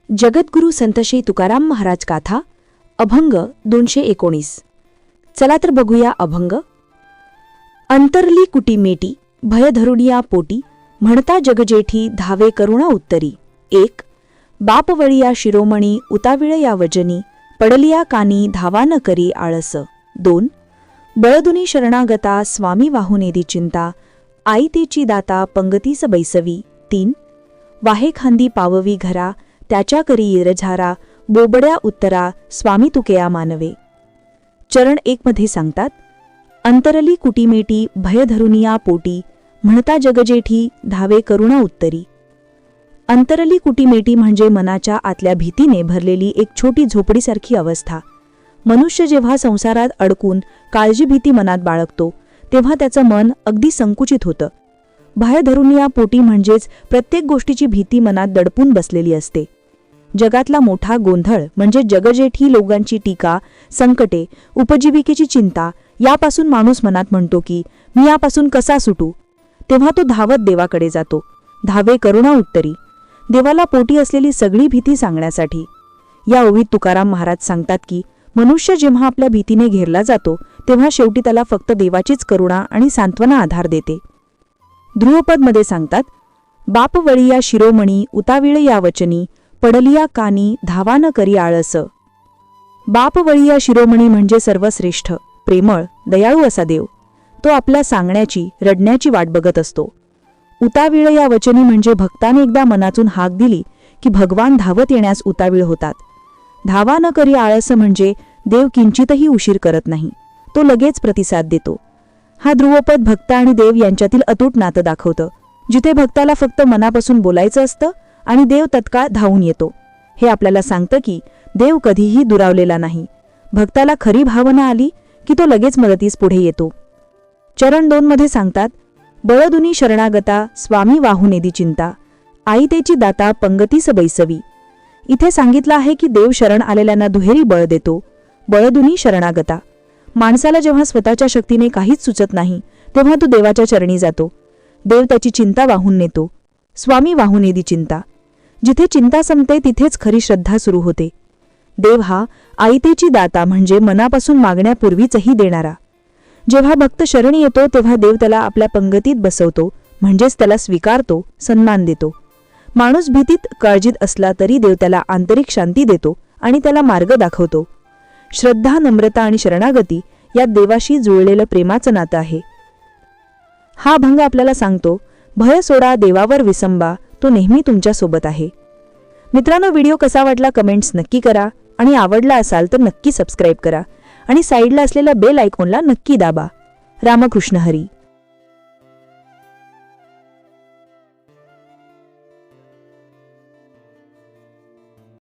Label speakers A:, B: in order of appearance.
A: जगद्गुरु संत श्री तुकाराम महाराज गाथा अभंग 219। चला तर बघूया अभंग। अंतरली कुटी मेटी भय धरुनिया पोटी म्हणता जगजेठी धावे करुणा उत्तरी। 1 बाप वळिया शिरोमणी उताविळ या वजनी पडलिया कानी धावा न करी आळस। 2 बळदुनी शरणागता स्वामी वाहुनेदी चिंता आई तेची दाता पंगतीस बैसवी। 3 वाहे खांदी पाववी घरा त्याच्या करी येरझारा बोबड्या उत्तरा स्वामी तुकेया मानवे। चरण 1 मध्ये सांगतात, अंतरली कुटीमेटी भय धरुनिया पोटी म्हणता जगजेठी धावे करुणा उत्तरी। अंतरली कुटीमेटी म्हणजे मनाच्या आतल्या भीतीने भरलेली एक छोटी झोपडीसारखी अवस्था। मनुष्य जेव्हा संसारात अडकून काळजी भीती मनात बाळगतो तेव्हा त्याचं मन अगदी संकुचित होतं। भय धरुनिया पोटी म्हणजेच प्रत्येक गोष्टीची भीती मनात दडपून बसलेली असते। जगातला मोठा गोंधळ म्हणजे जगजेठी लोकांची टीका, संकटे, उपजीविकेची चिंता यापासून माणूस मनात म्हणतो की मी यापासून कसा सुटू। तेव्हा तो धावत देवाकडे जातो, धावे करुणा उत्तरी, देवाला पोटी असलेली सगळी भीती सांगण्यासाठी। या ओवीत तुकाराम महाराज सांगतात की मनुष्य जेव्हा आपल्या भीतीने घेरला जातो तेव्हा शेवटी त्याला फक्त देवाचीच करुणा आणि सांत्वना आधार देते। ध्रुवपद मध्ये सांगतात, बाप वळिया शिरोमणी उताविळ या वचनी पडलिया कानी धावा न करी आळस। बाप वळिया शिरोमणी म्हणजे सर्वश्रेष्ठ, प्रेमळ, दयाळू असा देव। तो आपल्या सांगण्याची, रडण्याची वाट बघत असतो। उताविळ या वचनी म्हणजे भक्ताने एकदा मनातून हाक दिली की भगवान धावत येण्यास उतावीळ होतात। धावा न करी आळस म्हणजे देव किंचितही उशीर करत नाही, तो लगेच प्रतिसाद देतो। हा ध्रुवपद भक्त आणि देव यांच्यातील अतूट नातं दाखवतं, जिथे भक्ताला फक्त मनापासून बोलायचं असतं आणि देव तत्काळ धावून येतो। हे आपल्याला सांगतं की देव कधीही दुरावलेला नाही। भक्ताला खरी भावना आली की तो लगेच मदतीस पुढे येतो। चरण 2 मध्ये सांगतात, बळदुनी शरणागता स्वामी वाहुनेदी चिंता आई तेची दाता पंगतीस बैसवी। इथे सांगितलं आहे की देव शरण आलेल्यांना दुहेरी बळ देतो। बळदुनी शरणागता, माणसाला जेव्हा स्वतःच्या शक्तीने काहीच सुचत नाही तेव्हा तो देवाच्या चरणी जातो, देव त्याची चिंता वाहून नेतो। स्वामी वाहुनेदी चिंता, जिथे चिंता संपते तिथेच खरी श्रद्धा सुरू होते। देव हा आईतेची दाता म्हणजे मनापासून मागण्यापूर्वीचही देणारा। जेव्हा भक्त शरणी येतो तेव्हा देव त्याला आपल्या पंगतीत बसवतो, म्हणजेच त्याला स्वीकारतो, सन्मान देतो। माणूस भीतीत काळजीत असला तरी देव त्याला आंतरिक शांती देतो आणि त्याला मार्ग दाखवतो। श्रद्धा, नम्रता आणि शरणागती यात देवाशी जुळलेलं प्रेमाचं नातं आहे। हा अभंग आपल्याला सांगतो, भय सोडा देवावर विसंबा, तो नेहमी तुमच्या सोबत आहे। मित्रांनो, व्हिडिओ कसा वाटला कमेंट्स नक्की करा आणि आवडला असाल तर नक्की सबस्क्राईब करा आणि साईडला असलेल्या बेल आयकॉनला नक्की दाबा। रामकृष्ण हरी।